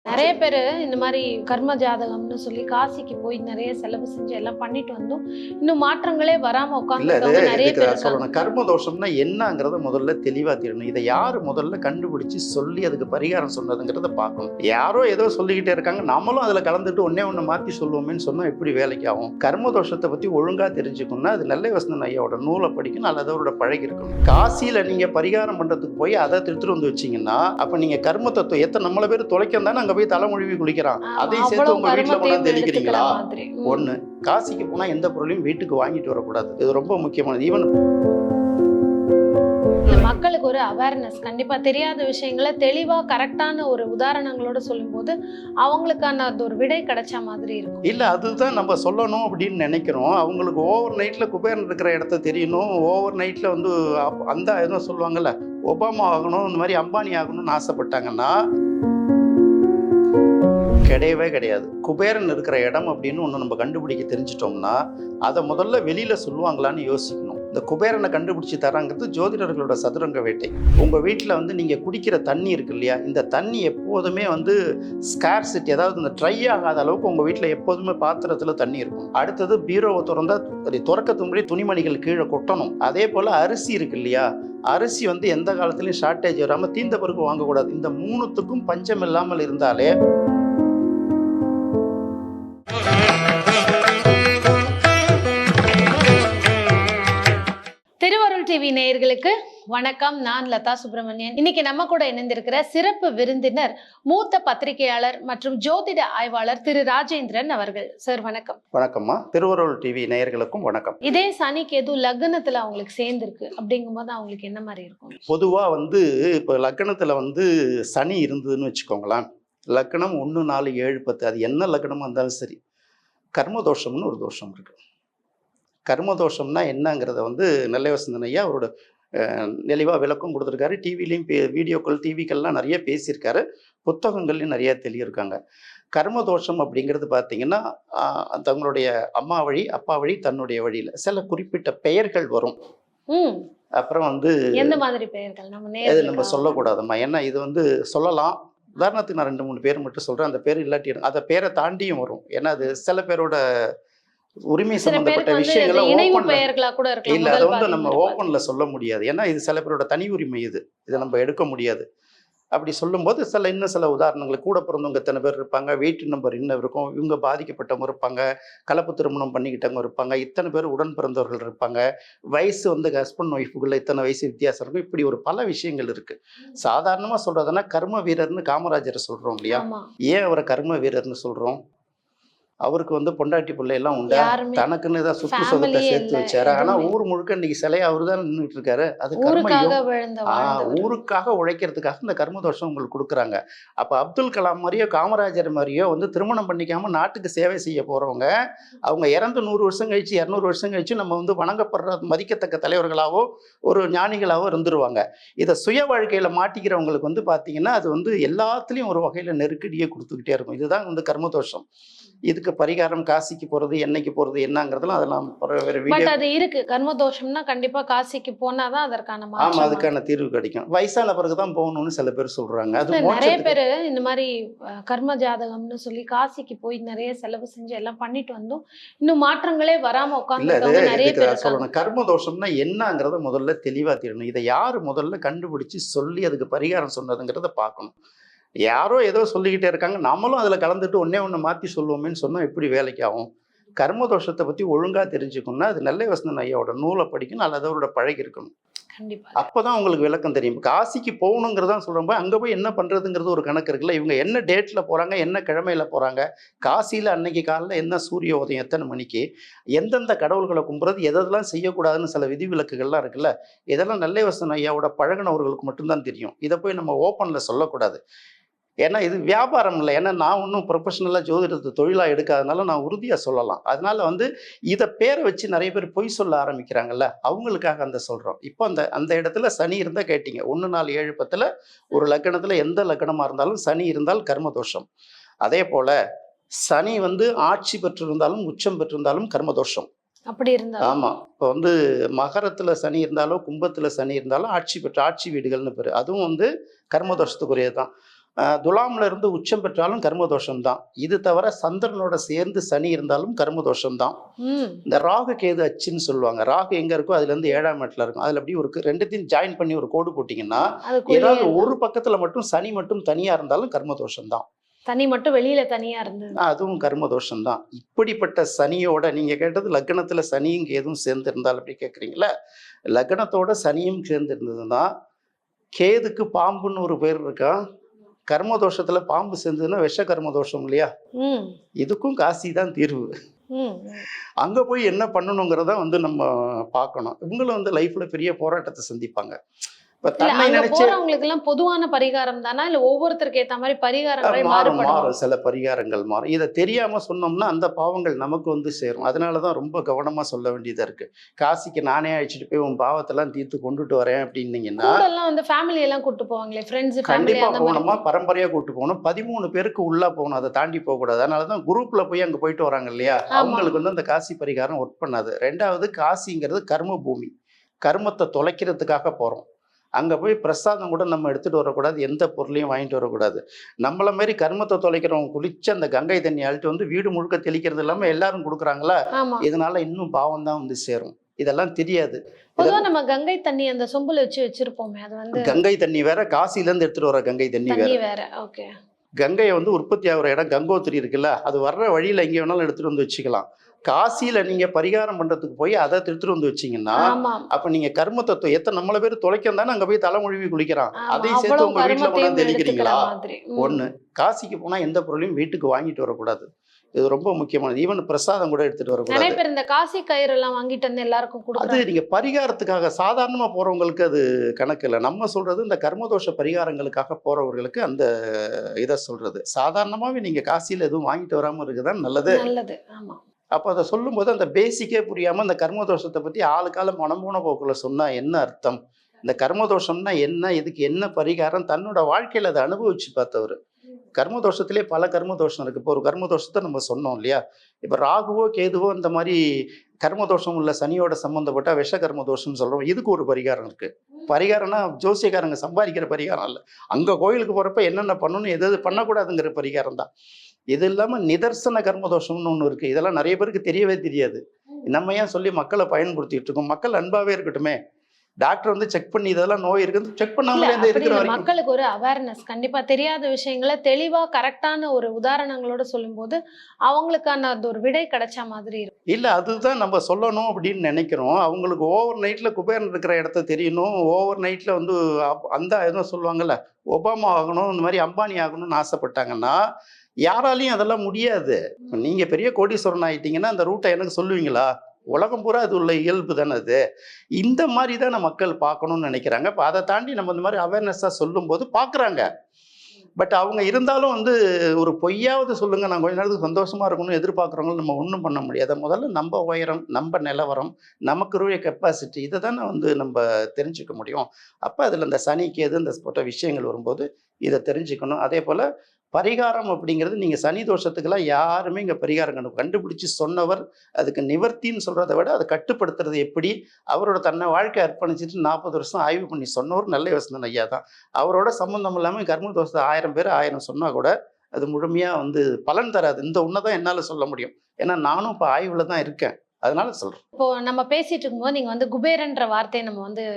நிறைய பேரு இந்த மாதிரி கர்ம ஜாதகம்னு சொல்லி காசிக்கு போய் நிறைய செலவு செஞ்சு எல்லாம் பண்ணிட்டு வந்தோம். இன்னும் மாற்றங்களே வராம இல்ல அது உட்கார்ந்துருக்கவங்க நிறைய இதுக்கு பேர் நான் இருக்காங்க. சொல்லணும். கர்ம தோஷம்னா என்னங்கிறத முதல்ல தெளிவா தெரியணும். இதை யாரு முதல்ல கண்டுபிடிச்சு சொல்லி அதுக்கு பரிகாரம் சொன்னதுங்கிறத பார்க்கணும். யாரோ ஏதோ சொல்லிக்கிட்டே இருக்காங்க, நம்மளும் அதுல கலந்துட்டு ஒண்ணு மாத்தி சொல்லுவோமேன்னு சொன்னா எப்படி வேலைக்கு ஆகும்? கர்ம தோஷத்தை பத்தி ஒழுங்கா தெரிஞ்சுக்கணும்னா அது நெல்லைவசனன் ஐயாவோட நூலை படிக்கணும் அல்லது அவரோட பழகி இருக்கணும். காசியில நீங்க பரிகாரம் பண்றதுக்கு போய் அதை திருத்துட்டு வந்து வச்சீங்கன்னா அப்ப நீங்க கர்ம தத்துவம் எத்தனை நம்மள பேர் தொலைக்கம் தானே அங்க போய் தலைமொழிவி குளிக்கிறான். அதையும் சேர்த்து அவ்வளவு உங்க வீட்டுல கொண்டாந்து கர்மத்தையும் எடுத்துக்கிற தெளிக்கிறீங்களா? மாதிரி. ஒண்ணு, காசிக்கு போனா எந்த பொருளையும் வீட்டுக்கு வாங்கிட்டு வரக்கூடாது. இது ரொம்ப முக்கியமானது. ஈவன் இல்ல, மக்களுக்கு ஒரு அவேர்னஸ் கண்டிப்பா தெரியாத விஷயங்களை தெளிவா கரெக்டான ஒரு உதாரணங்களோட சொல்லும்போது அவங்களுக்கான அது ஒரு விடை கிடைச்ச மாதிரி இருக்கும். இல்ல அதுதான் நம்ம சொல்லணும் அப்படின்னு நினைக்கிறோம். அவங்களுக்கு ஓவர் நைட்ல குபேரன் இருக்கிற இடத்த தெரியணும். ஓவர் நைட்ல வந்து அந்த எதுவும் சொல்லுவாங்கல்ல, ஒபாமா ஆகணும், இந்த மாதிரி அம்பானி ஆகணும்னு ஆசைப்பட்டாங்கன்னா கிடையவே கிடையாது. குபேரன் இருக்கிற இடம் அப்படின்னு ஒன்று நம்ம கண்டுபிடிக்க தெரிஞ்சிட்டோம்னா அதை முதல்ல வெளியில சொல்லுவாங்களான்னு யோசிக்கணும். இந்த குபேரனை கண்டுபிடிச்சி தராங்கிறது ஜோதிடர்களோட சதுரங்க வேட்டை. உங்க வீட்டில் வந்து நீங்க குடிக்கிற தண்ணி இருக்கு இல்லையா, இந்த தண்ணி எப்போதுமே வந்து ஸ்கார்சிட்டி, அதாவது இந்த ட்ரை ஆகாத அளவுக்கு உங்க வீட்டில் எப்போதுமே பாத்திரத்தில் தண்ணி இருக்கும். அடுத்தது பீரோவை திறந்தா திறக்கத்துக்கு முன்னாடி துணிமணிகள் கீழே கொட்டணும். அதே போல அரிசி இருக்கு இல்லையா, அரிசி வந்து எந்த காலத்துலையும் ஷார்ட்டேஜ் வராமல் தீந்த பிறகு வாங்கக்கூடாது. இந்த மூணுத்துக்கும் பஞ்சம் இல்லாமல் இருந்தாலே திருவருள் டிவி நேயர்களுக்கு வணக்கம். நான் லதா சுப்பிரமணியன். இன்னைக்கு நம்ம கூட இணைந்திருக்கிற சிறப்பு விருந்தினர் மூத்த பத்திரிகையாளர் மற்றும் ஜோதிட ஆய்வாளர் திரு ராஜேந்திரன் அவர்கள். சார் வணக்கம். வணக்கம்மா. திருவருள் டிவி நேயர்களுக்கும் வணக்கம். இதே சனி கேது லக்னத்துல அவங்களுக்கு சேர்ந்திருக்கு அப்படிங்கும் போது அவங்களுக்கு என்ன மாதிரி இருக்கும்? பொதுவா வந்து இப்போ லக்னத்துல வந்து சனி இருந்ததுன்னு வச்சுக்கோங்களேன், லக்னம் 1, 4, 7, 10 அது என்ன லக்னமா இருந்தாலும் சரி, கர்மதோஷம்னு ஒரு தோஷம் இருக்கு. கர்மதோஷம்னா என்னங்கிறத வந்து நெல்லைவசந்தன் ஐயா அவரோட தெளிவாக விளக்கம் கொடுத்துருக்காரு. டிவிலையும் வீடியோக்கள் டிவிக்கள்லாம் நிறைய பேசியிருக்காரு, புத்தகங்கள்லையும் நிறைய தெளியிருக்காங்க. கர்மதோஷம் அப்படிங்கிறது பார்த்தீங்கன்னா தங்களுடைய அம்மா வழி அப்பா வழி தன்னுடைய வழியில் சில குறிப்பிட்ட பெயர்கள் வரும். அப்புறம் வந்து எந்த மாதிரி பெயர்கள் நம்ம சொல்லக்கூடாதும்மா, ஏன்னா இது வந்து சொல்லலாம். உதாரணத்துக்கு நான் 2, 3 பேர் மட்டும் சொல்கிறேன். அந்த பேர் இல்லாட்டி அந்த பேரை தாண்டியும் வரும். ஏன்னா அது சில பேரோட உரிமை சம்பந்தப்பட்ட விஷயங்களை இல்ல அதை வந்து நம்ம ஓப்பன்ல சொல்ல முடியாது. ஏன்னா இது சில பேரோட தனி உரிமை, இதை நம்ம எடுக்க முடியாது. அப்படி சொல்லும்போது இன்னும் சில உதாரணங்கள், கூட பிறந்தவங்க இத்தனை பேர் இருப்பாங்க, வீட்டு நம்பர் இன்னும் இருக்கும், இவங்க பாதிக்கப்பட்டவங்க இருப்பாங்க, கலப்பு திருமணம் பண்ணிக்கிட்டவங்க இருப்பாங்க, இத்தனை பேர் உடன் பிறந்தவர்கள் இருப்பாங்க, வயசு வந்து ஹஸ்பண்ட் ஒய்ஃபுக்குள்ள இத்தனை வயசு வித்தியாசம் இருக்கும். இப்படி ஒரு பல விஷயங்கள் இருக்கு. சாதாரணமா சொல்றதுன்னா கர்ம வீரர்னு காமராஜரை சொல்றோம் இல்லையா, ஏன் அவரை கர்ம வீரர்னு சொல்றோம்? அவருக்கு வந்து பொண்டாட்டி பிள்ளை எல்லாம் உண்டா, தனக்குன்னு ஏதாவது சொத்து சொத்தை சேர்த்து வச்சாரு. ஆனா ஊர் முழுக்க இன்னைக்கு சிலையா அவரு தான் நின்றுட்டு இருக்காரு. அது ஊருக்காக உழைக்கிறதுக்காக இந்த கர்மதோஷம் உங்களுக்கு கொடுக்குறாங்க. அப்ப அப்துல் கலாம் மாதிரியோ காமராஜர் மாதிரியோ வந்து திருமணம் பண்ணிக்காம நாட்டுக்கு சேவை செய்ய போறவங்க, அவங்க இறந்து 100 வருஷம் கழிச்சு 200 வருஷம் கழிச்சு நம்ம வந்து வணங்கப்படுற மதிக்கத்தக்க தலைவர்களாவோ ஒரு ஞானிகளாவோ இருந்துருவாங்க. இதை சுய வாழ்க்கையில மாட்டிக்கிறவங்களுக்கு வந்து பாத்தீங்கன்னா அது வந்து எல்லாத்துலயும் ஒரு வகையில நெருக்கடியை கொடுத்துக்கிட்டே இருக்கும். இதுதான் வந்து கர்மதோஷம். இதுக்கு பரிகாரம் காசிக்கு போறது, என்னைக்கு போறது, என்னங்கிறதுலாம் அதெல்லாம் அது இருக்கு. கர்மதோஷம்னா கண்டிப்பா காசிக்கு போனாதான் அதற்கான அதுக்கான தீர்வு கிடைக்கும். வயசான பிறகுதான் போகணும்னு சில பேர் சொல்றாங்க. அது நிறைய பேரு இந்த மாதிரி கர்ம ஜாதகம்னு சொல்லி காசிக்கு போய் நிறைய செலவு செஞ்சு எல்லாம் பண்ணிட்டு வந்தோம். இன்னும் மாற்றங்களே வராம உட்கார்ந்துருக்கவங்க நிறைய பேர் சொல்லணும். கர்மதோஷம்னா என்னங்கிறத முதல்ல தெளிவா தெரியணும். இதை யாரு முதல்ல கண்டுபிடிச்சு சொல்லி அதுக்கு பரிகாரம் சொன்னதுங்கிறத பார்க்கணும். யாரோ ஏதோ சொல்லிக்கிட்டே இருக்காங்க, நம்மளும் அதில் கலந்துட்டு ஒண்ணு மாற்றி சொல்லுவோமேன்னு சொன்னால் எப்படி வேலைக்கு ஆகும்? கர்மதோஷத்தை பற்றி ஒழுங்காக தெரிஞ்சுக்கணும்னா அது நெல்லைவசனன் ஐயாவோட நூலை படிக்கணும் அல்லது அவரோட பழகி இருக்கணும். அப்போதான் உங்களுக்கு விளக்கம் தெரியும். காசிக்கு போகணுங்கிறதான் சொல்கிறப்ப அங்கே போய் என்ன பண்ணுறதுங்கிறது ஒரு கணக்கு இருக்குல்ல. இவங்க என்ன டேட்டில் போகிறாங்க, என்ன கிழமையில் போகிறாங்க, காசியில் அன்னைக்கு காலையில் என்ன சூரிய உதயம் எத்தனை மணிக்கு, எந்தெந்த கடவுள்களை கும்புறது, எதெல்லாம் செய்யக்கூடாதுன்னு சில விதிவிலக்குகள்லாம் இருக்குல்ல. இதெல்லாம் நெல்லைவசனன் ஐயாவோட பழகினவர்களுக்கு மட்டும்தான் தெரியும். இதை போய் நம்ம ஓப்பனில் சொல்லக்கூடாது. ஏன்னா இது வியாபாரம் இல்லை. ஏன்னா நான் ஒன்றும் ப்ரொஃபஷனலாக ஜோதிடத்தை தொழிலாக எடுக்காதனால நான் உறுதியாக சொல்லலாம். அதனால வந்து இதை பேரை வச்சு நிறைய பேர் பொய் சொல்ல ஆரம்பிக்கிறாங்கல்ல, அவங்களுக்காக அந்த சொல்கிறோம். இப்போ அந்த இடத்துல சனி இருந்தால் கேட்டீங்க, 1, 4, 7, 10 ஒரு லக்னத்தில் எந்த லக்னமாக இருந்தாலும் சனி இருந்தால் கர்மதோஷம். அதே போல் சனி வந்து ஆட்சி பெற்றிருந்தாலும் உச்சம் பெற்றிருந்தாலும் கர்மதோஷம். அப்படி இருந்தா ஆமா. இப்போ வந்து மகரத்துல சனி இருந்தாலும் கும்பத்துல சனி இருந்தாலும் ஆட்சி வீடுகள்னு பேரு, அதுவும் வந்து கர்மதோஷத்துக்குரியது தான். துலாம்ல இருந்து உச்சம் பெற்றாலும் கர்மதோஷம் தான். இது தவிர சந்திரனோட சேர்ந்து சனி இருந்தாலும் கர்மதோஷம் தான். ம். இந்த ராகு கேது அச்சுன்னு சொல்லுவாங்க. ராகு எங்க இருக்கோ அதுல இருந்து 7ஆம் இடத்துல இருக்கும். அதுல அப்படி ஒரு ரெண்டுத்தையும் ஜாயின் பண்ணி ஒரு கோடு போட்டீங்கன்னா அதுக்குள்ளேயே ஏதாவது ஒரு பக்கத்துல மட்டும் சனி மட்டும் தனியா இருந்தாலும் கர்மதோஷம் தான். தனி மட்டும் வெளியில தனியா இருந்தது. அதுவும் கர்மதோஷம் தான். இப்படிப்பட்ட சனியோட நீங்க கேட்டது லக்னத்துல சனியும் கேதும் சேர்ந்து இருந்தால் அப்படி கேட்குறீங்களா? லக்னத்தோட சனியும் சேர்ந்து இருந்ததுன்னா கேதுக்கு பாம்புன்னு ஒரு பேர் இருக்கா. கர்மதோஷத்துல பாம்பு சேர்ந்ததுன்னா விஷ கர்மதோஷம் இல்லையா? ம். இதுக்கும் காசி தான் தீர்வு. ம். அங்க போய் என்ன பண்ணணுங்கிறத நம்ம பார்க்கணும். இவங்களும் லைஃப்ல பெரிய போராட்டத்தை சந்திப்பாங்க. இப்ப இல்ல தன்னை அங்க நினைச்சு போறவங்களுக்கு எல்லாம் பொதுவான பரிகாரம் தானா இல்ல ஒவ்வொருத்தருக்கு ஏத்த மாதிரி பரிகாரங்கள் மாறும் மாறுபடும்? மாறும் சில பரிகாரங்கள் மாறும். இதை தெரியாம சொன்னோம்னா அந்த பாவங்கள் நமக்கு சேரும். அதனாலதான் ரொம்ப கவனமா சொல்ல வேண்டியதா இருக்கு. காசிக்கு நானே அழைச்சிட்டு போய் உன் பாவத்தெல்லாம் தீர்த்து கொண்டுட்டு வரேன் அப்படின்னீங்கன்னா கூட எல்லாம் ஃபேமிலி எல்லாம் கூட்டு போவாங்களே, ஃப்ரெண்ட்ஸ் ஃபேமிலி கண்டிப்பா அந்த மாதிரி. போகணுமா, பரம்பரையா கூட்டு போகணும். 13 பேருக்கு உள்ள போகணும், அதை தாண்டி போக கூடாது. அதனாலதான் குரூப்ல போய் அங்க போயிட்டு வராங்க இல்லையா, ஆமா. அவங்களுக்கு அந்த காசி பரிகாரம் ஒர்க் பண்ணாது. ரெண்டாவது, காசிங்கிறது கர்ம பூமி. கர்மத்தை தொலைக்கிறதுக்காக போறோம். அங்க போய் பிரசாதம் கூட நம்ம எடுத்துட்டு வரக்கூடாது, எந்த பொருளையும் வாங்கிட்டு வரக்கூடாது. நம்மள மாதிரி கர்மத்தை தொலைக்கிறவங்க குளிச்சு அந்த கங்கை தண்ணி அழிட்டு வீடு முழுக்க தெளிக்கிறது இல்லாம எல்லாரும் கொடுக்குறாங்களா, ஆமா. இதனால இன்னும் பாவம் தான் சேரும். இதெல்லாம் தெரியாது. பொதுவா நம்ம கங்கை தண்ணி அந்த சொம்புல வச்சிருப்போமே, அது கங்கை தண்ணி வேற, காசில இருந்து எடுத்துட்டு வர கங்கை தண்ணி வேற. தண்ணி வேற. ஓகே. கங்கையை உற்பத்தி ஆகிற இடம் கங்கோத்திரி இருக்குல்ல, அது வர்ற வழியில எங்கே வேணாலும் எடுத்துட்டு வச்சுக்கலாம். காசியில நீங்க பரிகாரம் பண்றதுக்கு போய் அதை எடுத்துட்டு வச்சீங்கன்னா ஆமா. அப்ப நீங்க கர்மத்தை எத்தனை நம்மள பேர் தொலைக்கம் தானே அங்க போய் தலைமொழிவி குளிக்கிறான். ஆமா. அதையும் சேர்த்து அவ்வளவு உங்க வீட்டுல கருமத்தையும் கொண்டாந்து எடுத்துக்கிற தெளிக்கிறீங்களா? மாதிரி. ஒண்ணு. காசிக்கு போனா எந்த பொருளையும் வீட்டுக்கு வாங்கிட்டு வரக்கூடாது. இது ரொம்ப முக்கியமானது. ஈவன் பிரசாதம் கூட எடுத்துட்டு நிறைய வரக்கூடாது. பேர் இந்த காசி கயிறு எல்லாம் வாங்கிட்டு வந்து எல்லாருக்கும் அது கொடுக்குறாங்க. நீங்க பரிகாரத்துக்காக சாதாரணமா போறவங்களுக்கு அது கணக்கு இல்லை. நம்ம சொல்றது இந்த கர்மதோஷ பரிகாரங்களுக்காக போறவர்களுக்கு அந்த இதை சொல்றது. சாதாரணமாவே நீங்க காசியில எதுவும் வாங்கிட்டு வராம இருக்குதான் நல்லது. நல்லது. ஆமா. அப்போ அதை சொல்லும்போது அந்த பேசிக்கே புரியாம அந்த கர்மதோஷத்தை பத்தி ஆளுக்கால மனம்போன போக்குல சொன்னா என்ன அர்த்தம், இந்த கர்மதோஷம்னா என்ன, இதுக்கு என்ன பரிகாரம், தன்னோட வாழ்க்கையில அதை அனுபவிச்சு பார்த்தவர். கர்மதோஷத்திலே பல கர்மதோஷம் இருக்கு. இப்போ ஒரு கர்மதோஷத்தை நம்ம சொன்னோம் இல்லையா, இப்போ ராகுவோ கேதுவோ இந்த மாதிரி கர்மதோஷம் உள்ள சனியோட சம்பந்தப்பட்ட விஷ கர்மதோஷம் சொல்றோம். இதுக்கு ஒரு பரிகாரம் இருக்கு. பரிகாரம்னா ஜோசியக்காரங்க சம்பாதிக்கிற பரிகாரம் இல்லை. அங்க கோயிலுக்கு போறப்ப என்னென்ன பண்ணணும், எது பண்ணக்கூடாதுங்கிற பரிகாரம் தான். இது இல்லாம நிதர்சன கர்மதோஷம்னு ஒண்ணு இருக்கு. இதெல்லாம் நிறைய பேருக்கு தெரியவே தெரியாது. நம்ம ஏன் சொல்லி மக்களை பயன்படுத்திட்டு இருக்கோம்? மக்கள் அன்பாவே இருக்கட்டுமே. டாக்டர் செக் பண்ணி இதெல்லாம் நோய் இருக்குது செக் பண்ணாமலே அப்படி இருக்கிற இல்ல, வரைக்கும் மக்களுக்கு ஒரு அவேர்னஸ் கண்டிப்பா தெரியாத விஷயங்களை தெளிவா கரெக்டான ஒரு உதாரணங்களோட சொல்லும்போது அவங்களுக்கான அது ஒரு விடை கிடைச்ச மாதிரி இருக்கும். இல்ல அதுதான் நம்ம சொல்லணும் அப்படின்னு நினைக்கிறோம். அவங்களுக்கு ஓவர் நைட்ல குபேரன் இருக்கிற இடத்த தெரியணும். ஓவர் நைட்ல அந்த எதுவும் சொல்லுவாங்கல்ல, ஒபாமா ஆகணும், இந்த மாதிரி அம்பானி ஆகணும்னு ஆசைப்பட்டாங்கன்னா யாராலையும் அதெல்லாம் முடியாது. நீங்க பெரிய கோடீஸ்வரன் ஆயிட்டீங்கன்னா அந்த ரூட்டை எனக்கு சொல்லுவீங்களா? உலகம் பூரா அது உள்ள இயல்பு தானே அது. இந்த மாதிரி தான் மக்கள் பார்க்கணும்னு நினைக்கிறாங்க. இப்போ அதை தாண்டி நம்ம இந்த மாதிரி அவேர்னஸாக சொல்லும்போது பார்க்குறாங்க. பட் அவங்க இருந்தாலும் ஒரு பொய்யாவது சொல்லுங்க, நான் கொஞ்ச நேரத்துக்கு சந்தோஷமா இருக்கணும்னு எதிர்பார்க்குறவங்களும் நம்ம ஒன்றும் பண்ண முடியாது. முதல்ல நம்ம உயரம், நம்ம நிலவரம், நமக்கு இருக்கிற கெப்பாசிட்டி, இதை தானே நம்ம தெரிஞ்சுக்க முடியும். அப்போ அதில் இந்த சனிக்கு எது இந்த போட்ட விஷயங்கள் வரும்போது இதை தெரிஞ்சுக்கணும். அதே போல் பரிகாரம் அப்படிங்கிறது நீங்கள் சனி தோஷத்துக்கெல்லாம் யாருமே இங்கே பரிகாரம் கண்டுபிடிச்சி சொன்னவர், அதுக்கு நிவர்த்தின்னு சொல்கிறத விட அதை கட்டுப்படுத்துறது எப்படி, அவரோட தன்னை வாழ்க்கை அர்ப்பணிச்சுட்டு 40 வருஷம் ஆய்வு பண்ணி சொன்னவர் நல்ல யோசனை ஐயா தான். அவரோட சம்மந்தம் இல்லாமல் கர்ம தோஷத்தை 1000 பேர் 1000 சொன்னால் கூட அது முழுமையாக பலன் தராது. இந்த ஒன்றை தான் என்னால் சொல்ல முடியும். ஏன்னா நானும் இப்போ ஆய்வில் தான் இருக்கேன், அதனால சொல்கிறேன். இப்போ நம்ம பேசிட்டு இருக்கும்போது நீங்க குபேரன்ற வார்த்தையை நம்ம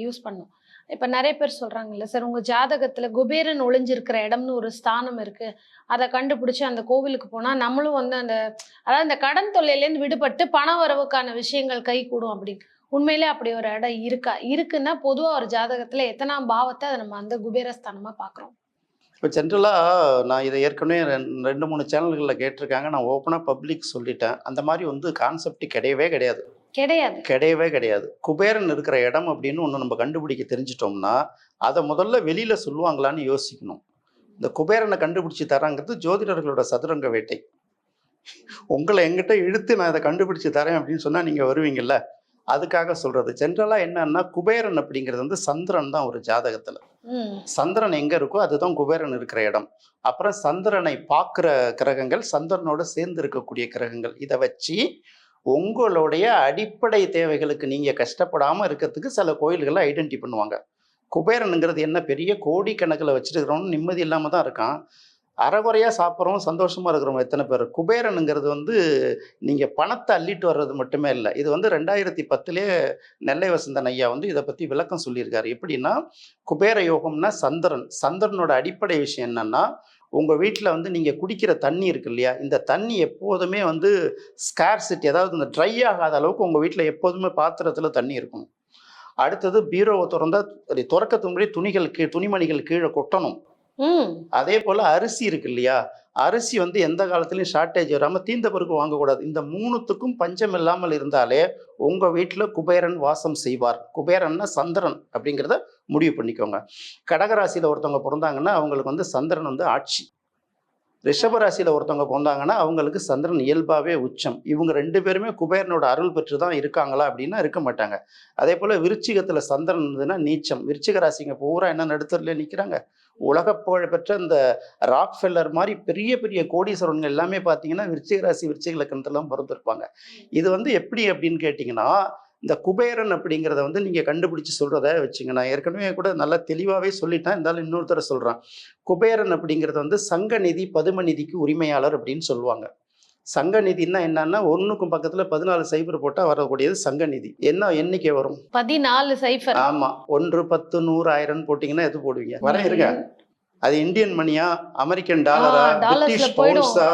யூஸ் பண்ணோம். இப்ப நிறைய பேர் சொல்றாங்கல்ல சார், உங்க ஜாதகத்துல குபேரன் ஒளிஞ்சிருக்கிற இடம்னு ஒரு ஸ்தானம் இருக்கு, அதை கண்டுபிடிச்சு அந்த கோவிலுக்கு போனா நம்மளும் அந்த அதாவது இந்த கடன் தொல்லையிலேருந்து விடுபட்டு பண வரவுக்கான விஷயங்கள் கை கூடும் அப்படின்னு. உண்மையிலே அப்படி ஒரு இடம் இருக்குன்னா பொதுவா ஒரு ஜாதகத்துல எத்தனாம் பாவத்தை அதை நம்ம அந்த குபேரஸ்தானமா பாக்குறோம்? இப்போ ஜென்ரலாக நான் இதை ஏற்கனவே 2-3 சேனல்களில் கேட்டிருக்காங்க. நான் ஓப்பனாக பப்ளிக் சொல்லிட்டேன். அந்த மாதிரி கான்செப்ட் கிடையவே கிடையாது. கிடையவே கிடையாது. குபேரன் இருக்கிற இடம் அப்படின்னு ஒன்று நம்ம கண்டுபிடிக்க தெரிஞ்சிட்டோம்னா அதை முதல்ல வெளியில சொல்லுவாங்களான்னு யோசிக்கணும். இந்த குபேரனை கண்டுபிடிச்சி தராங்கிறது ஜோதிடர்களோட சதுரங்க வேட்டை. உங்களை எங்கிட்ட இழுத்து நான் இதை கண்டுபிடிச்சி தரேன் அப்படின்னு சொன்னா நீங்க வருவீங்கல்ல, அதுக்காக சொல்றது. ஜென்ரலா என்னன்னா, குபேரன் அப்படிங்கிறது சந்திரன் தான் ஒரு ஜாதகத்துல. சந்திரன் எங்க இருக்கோ அதுதான் குபேரன் இருக்கிற இடம். அப்புறம் சந்திரனை பார்க்குற கிரகங்கள், சந்திரனோட சேர்ந்து இருக்கக்கூடிய கிரகங்கள், இதை வச்சு உங்களுடைய அடிப்படை தேவைகளுக்கு நீங்க கஷ்டப்படாம இருக்கிறதுக்கு சில கோயில்களை ஐடென்டி பண்ணுவாங்க. குபேரனுங்கிறது என்ன, பெரிய கோடிக்கணக்கில் வச்சிருக்கிறவன் நிம்மதி இல்லாமல் தான் இருக்கான். அரைகுறையாக சாப்பிட்றோம், சந்தோஷமா இருக்கிறவங்க எத்தனை பேர். குபேரனுங்கிறது வந்து நீங்கள் பணத்தை அள்ளிட்டு வர்றது மட்டுமே இல்லை. இது வந்து 2010 நெல்லை வசந்தன் ஐயா வந்து இதை பற்றி விளக்கம் சொல்லியிருக்காரு. எப்படின்னா, குபேர யோகம்னா சந்திரன். சந்திரனோட அடிப்படை விஷயம் என்னன்னா, உங்கள் வீட்டில் வந்து நீங்கள் குடிக்கிற தண்ணி இருக்கு இல்லையா, இந்த தண்ணி எப்போதுமே வந்து ஸ்கார்சிட்டி, அதாவது இந்த ட்ரை ஆகாத அளவுக்கு உங்கள் வீட்டில் எப்போதுமே பாத்திரத்தில் தண்ணி இருக்கும். அடுத்தது பீரோவை திறந்தா திறக்கத்துக்கு முன்னாடி துணிமணிகள் கீழே கொட்டணும். அதே போல் அரிசி இருக்கு இல்லையா, அரிசி வந்து எந்த காலத்துலையும் ஷார்ட்டேஜ் வராமல் தீந்த பிறகு வாங்கக்கூடாது. இந்த 3த்துக்கும் பஞ்சம் இல்லாமல் இருந்தாலே உங்கள் வீட்டில் குபேரன் வாசம் செய்வார். குபேரன்னா சந்திரன் அப்படிங்கிறத முடிவு பண்ணிக்கோங்க. கடகராசியில் ஒருத்தவங்க பிறந்தாங்கன்னா அவங்களுக்கு வந்து சந்திரன் வந்து ஆட்சி. ரிஷபராசியில் ஒருத்தவங்க பிறந்தாங்கன்னா அவங்களுக்கு சந்திரன் இயல்பாகவே உச்சம். இவங்க 2 பேருமே குபேரனோட அருள் பெற்று தான் இருக்காங்களா அப்படின்னா இருக்க மாட்டாங்க. அதே போல் விருச்சிகத்தில் சந்திரன் இருந்ததுன்னா நீச்சம். விருச்சிக ராசிங்க பூரா என்ன நடுத்தரில் நிற்கிறாங்க. உலக புகழ் பெற்ற இந்த ராக்ஃபெல்லர் மாதிரி பெரிய பெரிய கோடீஸ்வரன்கள் எல்லாமே பார்த்தீங்கன்னா விருச்சிக ராசி விருச்சிக லக்கணத்தெல்லாம் பிறந்திருப்பாங்க. இது வந்து எப்படி அப்படின்னு கேட்டிங்கன்னா, இந்த குபேரன் அப்படிங்கிறத வந்து நீங்கள் கண்டுபிடிச்சி சொல்கிறத வச்சுங்க. நான் ஏற்கனவே கூட நல்லா தெளிவாகவே சொல்லிட்டேன், இருந்தாலும் இன்னொருத்தர சொல்கிறேன். குபேரன் அப்படிங்கிறது வந்து சங்கநிதி பதுமநிதிக்கு உரிமையாளர் அப்படின்னு சொல்லுவாங்க. சங்கநிதினா என்னன்னா, 1க்கும் பக்கத்தில் 14 சைபர் போட்டால் வரக்கூடியது சங்கநிதி. என்ன எண்ணிக்கை வரும்? 14 சைபர். ஆமாம், 1, 10, 100, 1000 போட்டிங்கன்னா எது போடுவீங்க? வர இருங்க. அது இந்தியன் மணியா, அமெரிக்கன் டாலரா, பிரிட்டிஷ் பவுண்ட்ஸா,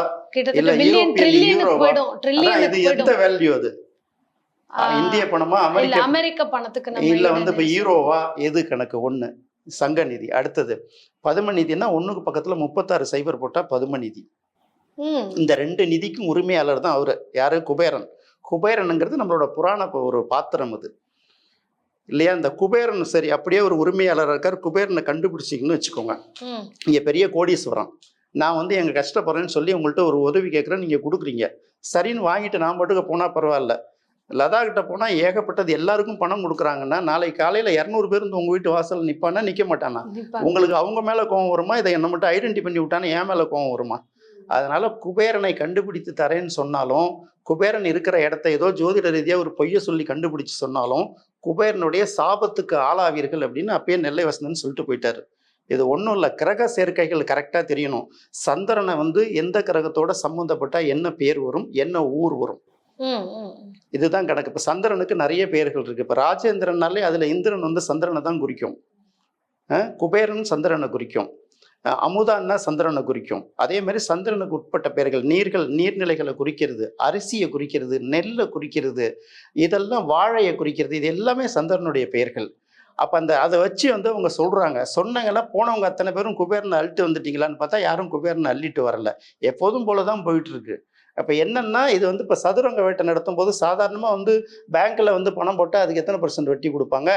இல்ல யூரோப்பியன் யூரோவா? இது எந்த வேல்யூ? அது இந்திய பணமா, அமெரிக்க பணத்துக்கு இல்ல வந்து இப்ப யூரோவா? எது கணக்கு? 1 சங்கநிதி. அடுத்தது பதுமநிதினா 1க்கு பக்கத்துல 36 சைபர் போட்டா பதுமநிதி. இந்த 2 நிதிக்கும் உரிமையாளர் தான் அவரு. யாரு? குபேரன். குபேரனுங்கிறது நம்மளோட புராண ஒரு பாத்திரம் அது இல்லையா? இந்த குபேரன் சரி அப்படியே ஒரு உரிமையாளர் இருக்கார். குபேரனை கண்டுபிடிச்சிங்கன்னு வச்சுக்கோங்க. இங்க பெரிய கோடீஸ்வரன். நான் வந்து எங்க கஷ்டப்படுறேன்னு சொல்லி உங்கள்கிட்ட ஒரு உதவி கேட்குறேன், நீங்க கொடுக்குறீங்க. சரின்னு வாங்கிட்டு நான் பாட்டுக்கு போனா பரவாயில்ல. லதா கிட்ட போனா ஏகப்பட்டது எல்லாருக்கும் பணம் கொடுக்குறாங்கன்னா, நாளைக்கு காலையில 200 பேர் வந்து உங்க வீட்டு வாசல் நிப்பானா நிக்க மாட்டானா? உங்களுக்கு அவங்க மேல கோவம் வருமா? இதை என்ன மட்டும் ஐடென்டி பண்ணி விட்டானே என் மேல கோவம் வருமா? அதனால குபேரனை கண்டுபிடித்து தரேன்னு சொன்னாலும், குபேரன் இருக்கிற இடத்த ஏதோ ஜோதிட ரீதியாக ஒரு பொய்யை சொல்லி கண்டுபிடிச்சு சொன்னாலும், குபேரனுடைய சாபத்துக்கு ஆளாவீர்கள் அப்படின்னு அப்பயே நெல்லை வசந்தன் சொல்லிட்டு போயிட்டாரு. இது ஒன்றும் இல்லை, கிரக சேர்க்கைகள் கரெக்டாக தெரியணும். சந்திரனை வந்து எந்த கிரகத்தோட சம்மந்தப்பட்டா என்ன பேர் வரும், என்ன ஊர் வரும், இதுதான் கணக்கு. இப்போ சந்திரனுக்கு நிறைய பேர்கள் இருக்கு. இப்போ ராஜேந்திரனாலே அதில் இந்திரன் வந்து சந்திரனை தான் குறிக்கும். குபேரன் சந்திரனை குறிக்கும். அமுதான்னா சந்திரனை குறிக்கும். அதே மாதிரி சந்திரனுக்கு உட்பட்ட பெயர்கள் நீர்நிலைகளை குறிக்கிறது, அரிசியை குறிக்கிறது, நெல்லை குறிக்கிறது, இதெல்லாம் வாழையை குறிக்கிறது. இது எல்லாமே சந்திரனுடைய பெயர்கள். அப்போ அதை வச்சு வந்து அவங்க சொல்கிறாங்க. சொன்னாங்கன்னா போனவங்க அத்தனை பேரும் குபேரனை அள்ளிட்டு வந்துட்டீங்களான்னு பார்த்தா யாரும் குபேரனை அள்ளிட்டு வரல. எப்போதும் போல தான் போயிட்டு இருக்கு. அப்போ என்னன்னா, இது வந்து இப்போ சதுரங்க வேட்டை நடத்தும் போது சாதாரணமாக வந்து பேங்க்கில் வந்து பணம் போட்டால் அதுக்கு எத்தனை % வட்டி கொடுப்பாங்க?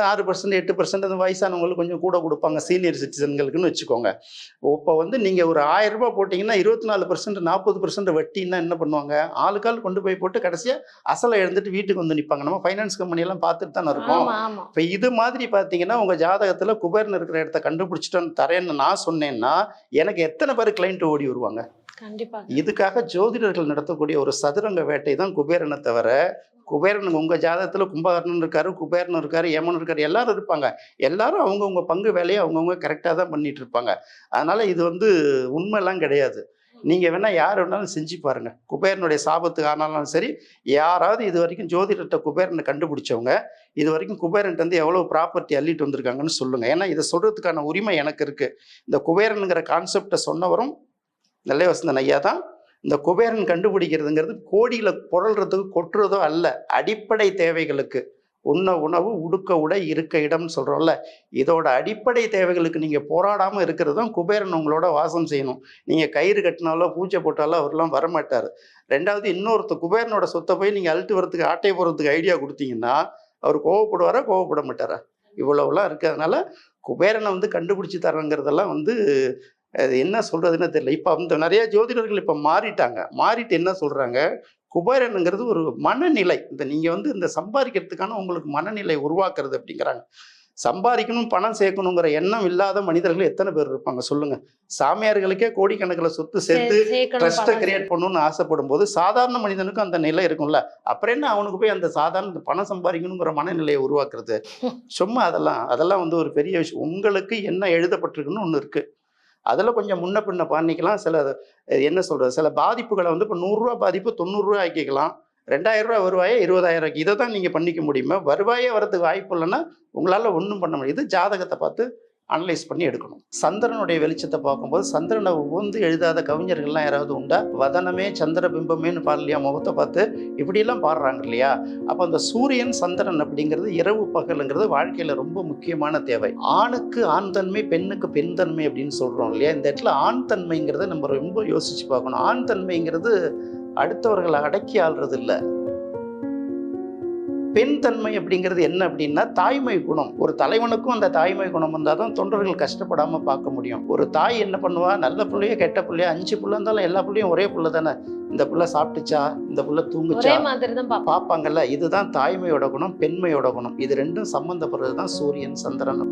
6%, 8%. அந்த வயசானவங்களுக்கு கொஞ்சம் கூட கொடுப்பாங்க, சீனியர் சிட்டிசன்களுக்குன்னு வச்சுக்கோங்க. இப்போ வந்து நீங்கள் ஒரு 1000 ரூபாய் போட்டிங்கன்னா 24%, 40% வட்டின்னா என்ன பண்ணுவாங்க? ஆளுக்கால் கொண்டு போய் போட்டு கடைசியாக அசலை எழுந்துட்டு வீட்டுக்கு வந்து நிற்பாங்க. நம்ம ஃபைனான்ஸ் கம்பெனியெல்லாம் பார்த்துட்டு தானே இருக்கோம். இப்போ இது மாதிரி பார்த்தீங்கன்னா, உங்கள் ஜாதகத்தில் குபேரன் இருக்கிற இடத்த கண்டுபிடிச்சிட்டு தரேன்னு நான் சொன்னேன்னா எனக்கு எத்தனை பேர் கிளைண்ட் ஓடி வருவாங்க? கண்டிப்பா. இதுக்காக ஜோதிடர்கள் நடத்தக்கூடிய ஒரு சதுரங்க வேட்டை தான் குபேரனை தவிர, குபேரன் உங்க ஜாதகத்துல கும்பகர்ணன் இருக்காரு, குபேரன் இருக்காரு, யமன் இருக்காரு, எல்லாரும் இருப்பாங்க. எல்லாரும் அவங்கவுங்க பங்கு வேலையை அவங்கவுங்க கரெக்டாக தான் பண்ணிட்டு இருப்பாங்க. அதனால இது வந்து உண்மைலாம் கிடையாது. நீங்க வேணா யார் வேணாலும் செஞ்சு பாருங்க. குபேரனுடைய சாபத்துக்கு ஆனாலும் சரி, யாராவது இது வரைக்கும் ஜோதிடத்தை குபேரனை கண்டுபிடிச்சவங்க இது வரைக்கும் குபேரன் வந்து எவ்வளவு ப்ராப்பர்ட்டி அள்ளிட்டு வந்திருக்காங்கன்னு சொல்லுங்க. ஏன்னா இதை சொல்றதுக்கான உரிமை எனக்கு இருக்கு. இந்த குபேரனுங்கிற கான்செப்டை சொன்னவரும் நெல்லை வசந்தன் ஐயா தான். இந்த குபேரன் கண்டுபிடிக்கிறதுங்கிறது கோடியில் புரள்றதுக்கு கொட்டுறதோ அல்ல, அடிப்படை தேவைகளுக்கு. உண்ண உணவு, உடுக்க உடை, இருக்க இடம்னு சொல்கிறோம்ல, இதோட அடிப்படை தேவைகளுக்கு நீங்கள் போராடாமல் இருக்கிறது தான் குபேரன் உங்களோட வாசம் செய்யணும். நீங்கள் கயிறு கட்டினாலோ பூஜை போட்டாலோ அவர்லாம் வரமாட்டார். ரெண்டாவது, இன்னொருத்த குபேரனோட சொத்தை போய் நீங்கள் அழுட்டு வரத்துக்கு ஆட்டை போகிறதுக்கு ஐடியா கொடுத்தீங்கன்னா அவர் கோவப்படுவாரா, கோவப்பட மாட்டாரா? இவ்வளவுலாம் இருக்கிறதுனால குபேரனை வந்து கண்டுபிடிச்சி தரங்கிறதெல்லாம் வந்து அது என்ன சொல்றதுன்னு தெரியல. இப்போ அந்த நிறைய ஜோதிடர்கள் இப்போ மாறிட்டு என்ன சொல்றாங்க, குபேரனுங்கிறது ஒரு மனநிலை. இந்த நீங்க வந்து இந்த சம்பாதிக்கிறதுக்கான உங்களுக்கு மனநிலை உருவாக்குறது அப்படிங்கிறாங்க. சம்பாதிக்கணும், பணம் சேர்க்கணுங்கிற எண்ணம் இல்லாத மனிதர்கள் எத்தனை பேர் இருப்பாங்க சொல்லுங்க. சாமியார்களுக்கே கோடிக்கணக்கில் சொத்து சேர்த்து சேர்க்கணும் ட்ரஸ்ட்டை பணம் கிரியேட் பண்ணணும்னு ஆசைப்படும் போது சாதாரண மனிதனுக்கும் அந்த நிலை இருக்கும்ல. அப்புறம் என்ன அவனுக்கு போய் அந்த சாதாரண பணம் சம்பாதிக்கணுங்கிற மனநிலையை உருவாக்குறது? சும்மா அதெல்லாம் வந்து ஒரு பெரிய விஷயம். உங்களுக்கு என்ன எழுதப்பட்டிருக்குன்னு ஒன்று இருக்கு. அதில் கொஞ்சம் முன்ன பின்ன பண்ணிக்கலாம். சில என்ன சொல்றது, சில பாதிப்புகளை வந்து இப்போ 100 ரூபா பாதிப்பு 90 ரூபா ஆக்கிக்கலாம். 2000 ரூபா வருவாயை 20,000 இதை தான் நீங்கள் பண்ணிக்க முடியுமா? வருவாயே வரதுக்கு வாய்ப்பு இல்லைன்னா உங்களால் ஒன்றும் பண்ண முடியாது. இது ஜாதகத்தை பார்த்து அனலைஸ் பண்ணி எடுக்கணும். சந்திரனுடைய வெளிச்சத்தை பார்க்கும்போது சந்திரனை உகந்து எழுதாத கவிஞர்கள்லாம் யாராவது உண்டா? வதனமே சந்திர பிம்பமேன்னு பாடலையா? முகத்தை பார்த்து இப்படியெல்லாம் பாடுறாங்க இல்லையா? அப்போ அந்த சூரியன் சந்திரன் அப்படிங்கிறது இரவு பகலுங்கிறது வாழ்க்கையில் ரொம்ப முக்கியமான தேவை. ஆணுக்கு ஆண் தன்மை, பெண்ணுக்கு பெண் தன்மை அப்படின்னு சொல்கிறோம் இல்லையா? இந்த இடத்துல ஆண் தன்மைங்கிறத நம்ம ரொம்ப யோசிச்சு பார்க்கணும். ஆண் தன்மைங்கிறது அடுத்தவர்களை அடக்கி ஆள்றது இல்லை. பெண் தன்மை அப்படிங்கிறது என்ன அப்படின்னா தாய்மை குணம். ஒரு தலைவனுக்கும் அந்த தாய்மை குணம் வந்தால் தான் தொண்டர்கள் கஷ்டப்படாமல் பார்க்க முடியும். ஒரு தாய் என்ன பண்ணுவா, நல்ல பிள்ளையோ கெட்ட பிள்ளையோ 5 பிள்ளை இருந்தாலும் எல்லா பிள்ளையும் ஒரே பிள்ளை தானே. இந்த பிள்ளை சாப்பிட்டுச்சா, இந்த பிள்ளை தூங்குச்சா ஒரே மாதிரி தான் பார்ப்பாங்கல்ல. இதுதான் தாய்மையோட குணம், பெண்மையோட குணம். இது ரெண்டும் சம்பந்தப்படுறது தான் சூரியன் சந்திரன்.